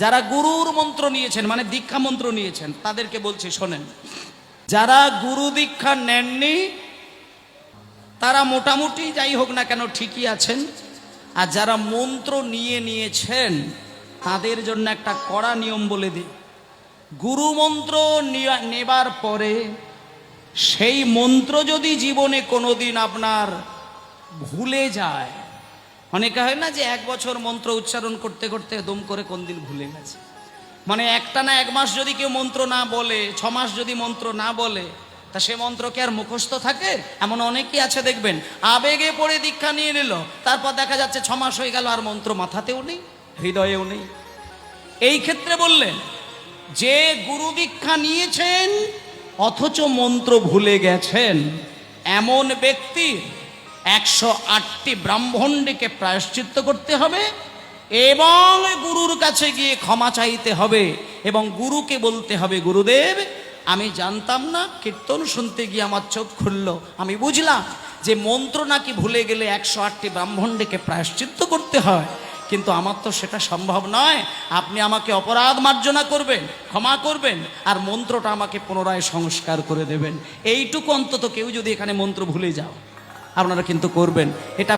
যারা গুরুর মন্ত্র নিয়েছেন মানে দীক্ষা মন্ত্র নিয়েছেন তাদেরকে বলছি শোনেন, যারা গুরু দীক্ষা নেননি তারা মোটামুটি যাই হোক না কেন ঠিকই আছেন, আর যারা মন্ত্র নিয়েছেন তাদের জন্য একটা কড়া নিয়ম বলে দিই। গুরু মন্ত্র নেবার পরে সেই মন্ত্র যদি জীবনে কোনোদিন আপনার ভুলে যায়, অনেকে হয় না যে 1 বছর মন্ত্র উচ্চারণ করতে করতে দম করে কোন দিন ভুলে গেছে, মানে একটানা 1 মাস যদি কেউ মন্ত্র না বলে, 6 মাস যদি মন্ত্র না বলে, তা সে মন্ত্র কি আর মুখস্থ থাকে? এমন অনেকেই আছে দেখবেন, আবেগে পড়ে দীক্ষা নিয়ে নিল, তারপর দেখা যাচ্ছে 6 মাস হয়ে গেল আর মন্ত্র মাথাতেও নেই, হৃদয়েও নেই। এই ক্ষেত্রে বললেন যে গুরু দীক্ষা নিয়েছেন অথচ মন্ত্র ভুলে গেছেন, এমন ব্যক্তি 108টি ব্রাহ্মণকে প্রায়শ্চিত্ত করতে হবে এবং গুরুর কাছে গিয়ে ক্ষমা চাইতে হবে এবং গুরুকে বলতে হবে, গুরুদেব আমি জানতাম না, কীর্তন শুনতে গিয়ে আমার চোখ খুলল, আমি বুঝলাম যে মন্ত্র নাকি ভুলে গেলে 108টি ব্রাহ্মণকে প্রায়শ্চিত্ত করতে হয়, কিন্তু আমার তো সেটা সম্ভব নয়। আপনি আমাকে অপরাধ মার্জনা করবেন, ক্ষমা করবেন, আর মন্ত্রটা আমাকে পুনরায় সংস্কার করে দেবেন। এইটুকু অন্তত কেউ যদি এখানে মন্ত্র ভুলে যাও আপনারা কিন্তু করবেন, এটা